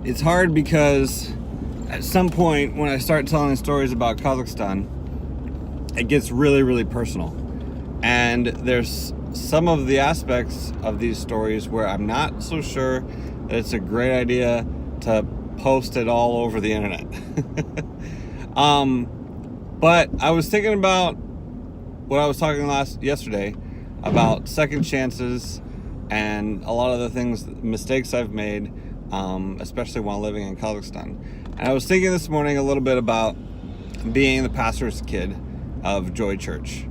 it's hard because at some point when I start telling stories about Kazakhstan, it gets really, really personal. And there's some of the aspects of these stories where I'm not so sure that it's a great idea to post it all over the internet. But I was thinking about what I was talking yesterday about second chances and a lot of the mistakes I've made, especially while living in Kazakhstan. And I was thinking this morning a little bit about being the pastor's kid of Joy Church.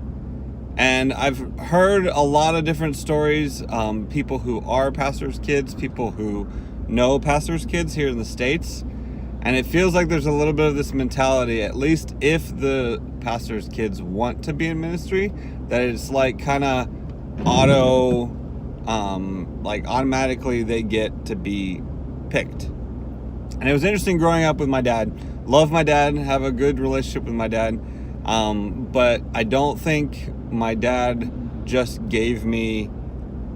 And I've heard a lot of different stories, people who are pastors' kids, people who know pastors' kids here in the States. And it feels like there's a little bit of this mentality, at least if the pastor's kids want to be in ministry, that it's like kind of automatically they get to be picked. And it was interesting growing up with my dad. Love my dad, have a good relationship with my dad. But I don't think my dad just gave me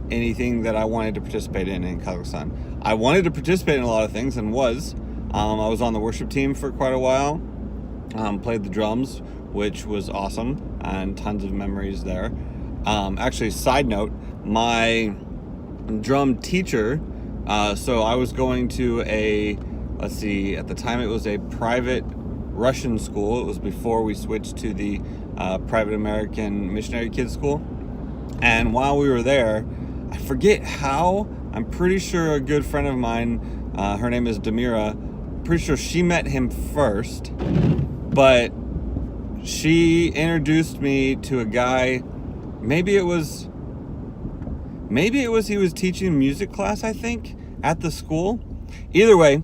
anything that I wanted to participate in Kazakhstan. I wanted to participate in a lot of things and was. I was on the worship team for quite a while, played the drums, which was awesome, and tons of memories there. Actually, side note, my drum teacher, so I was going to at the time it was a private Russian school. It was before we switched to the private American missionary kids school. And while we were there, I forget how, I'm pretty sure a good friend of mine, her name is Damira, pretty sure she met him first, but she introduced me to a guy, maybe it was he was teaching music class, I think, at the school. Either way,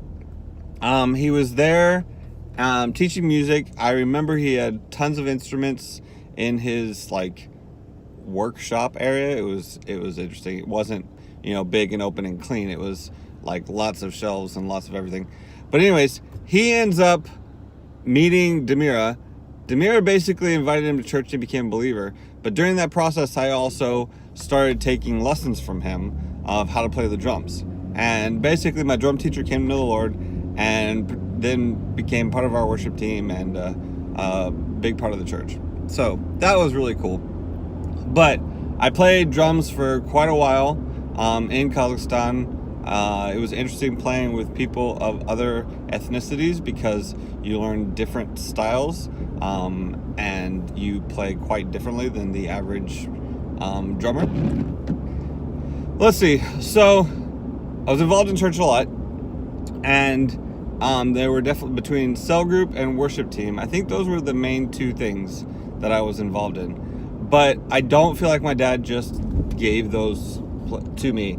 he was there teaching music. I remember he had tons of instruments in his workshop area. It was interesting. It wasn't, big and open and clean. It was lots of shelves and lots of everything. But anyways, he ends up meeting Damira. Damira basically invited him to church and became a believer. But during that process, I also started taking lessons from him of how to play the drums. And basically my drum teacher came to know the Lord and then became part of our worship team and a big part of the church. So that was really cool. But I played drums for quite a while in Kazakhstan. It was interesting playing with people of other ethnicities because you learn different styles and you play quite differently than the average drummer. Let's see. So I was involved in church a lot, and they were definitely between cell group and worship team. I think those were the main two things that I was involved in. But I don't feel like my dad just gave those to me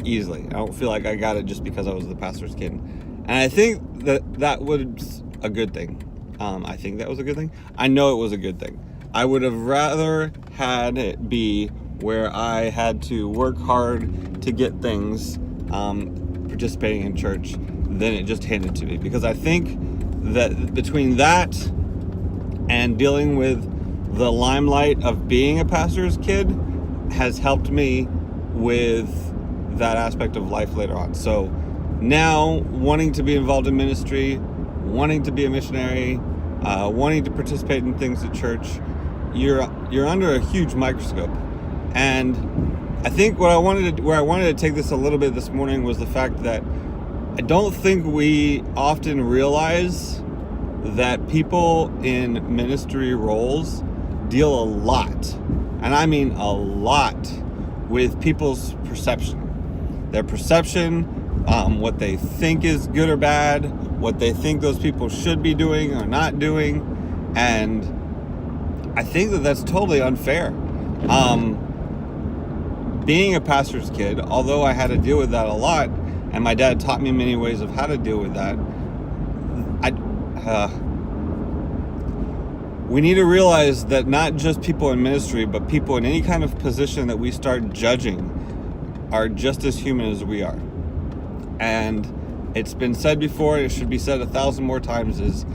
easily. I don't feel like I got it just because I was the pastor's kid. And I think that was a good thing. I think that was a good thing. I know it was a good thing. I would have rather had it be where I had to work hard to get things participating in church than it just handed to me. Because I think that between that and dealing with the limelight of being a pastor's kid has helped me with that aspect of life later on. So now, wanting to be involved in ministry, wanting to be a missionary, wanting to participate in things at church, you're under a huge microscope. And I think where I wanted to take this a little bit this morning was the fact that I don't think we often realize that people in ministry roles deal a lot, and I mean a lot, with people's perception. Their perception, what they think is good or bad, what they think those people should be doing or not doing, and I think that that's totally unfair. Being a pastor's kid, although I had to deal with that a lot, and my dad taught me many ways of how to deal with that, we need to realize that not just people in ministry, but people in any kind of position that we start judging are just as human as we are. And it's been said before, and it should be said 1,000 more times, is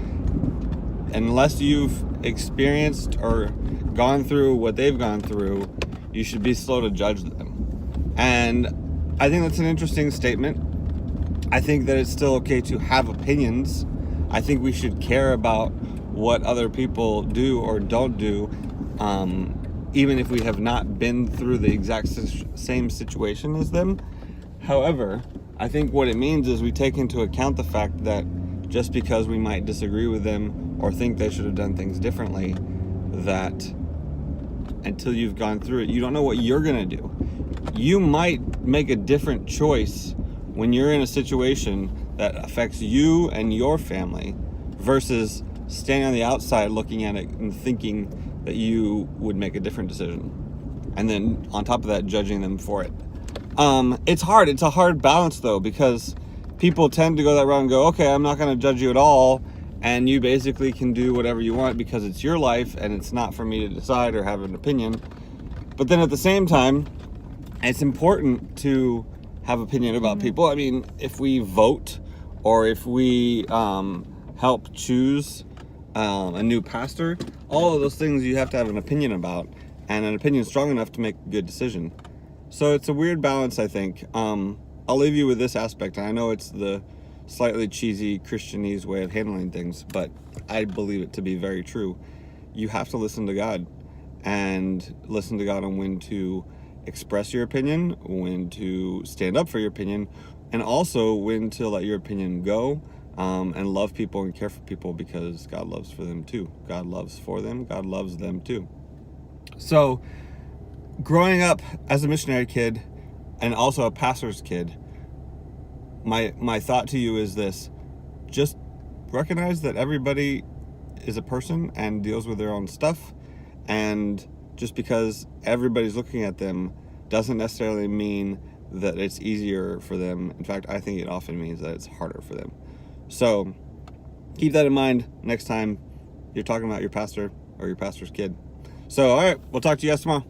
unless you've experienced or gone through what they've gone through, you should be slow to judge them. And I think that's an interesting statement. I think that it's still okay to have opinions. I think we should care about what other people do or don't do, even if we have not been through the exact same situation as them. However, I think what it means is we take into account the fact that just because we might disagree with them or think they should have done things differently, that until you've gone through it, you don't know what you're going to do. You might make a different choice when you're in a situation that affects you and your family versus standing on the outside looking at it and thinking that you would make a different decision. And then on top of that, judging them for it. It's hard. It's a hard balance though, because people tend to go that route and go, okay, I'm not going to judge you at all. And you basically can do whatever you want because it's your life and it's not for me to decide or have an opinion. But then at the same time, it's important to have opinion about people. I mean, if we vote or if we help choose a new pastor, all of those things you have to have an opinion about, and an opinion strong enough to make a good decision. So it's a weird balance, I think. I'll leave you with this aspect. I know it's the slightly cheesy Christianese way of handling things, but I believe it to be very true. You have to listen to God, and listen to God on when to express your opinion, when to stand up for your opinion, and also when to let your opinion go, and love people and care for people because God loves for them too. God loves for them. God loves them too. So growing up as a missionary kid and also a pastor's kid, my thought to you is this: just recognize that everybody is a person and deals with their own stuff, and just because everybody's looking at them doesn't necessarily mean that it's easier for them. In fact, I think it often means that it's harder for them. So keep that in mind next time you're talking about your pastor or your pastor's kid. So, all right, we'll talk to you guys tomorrow.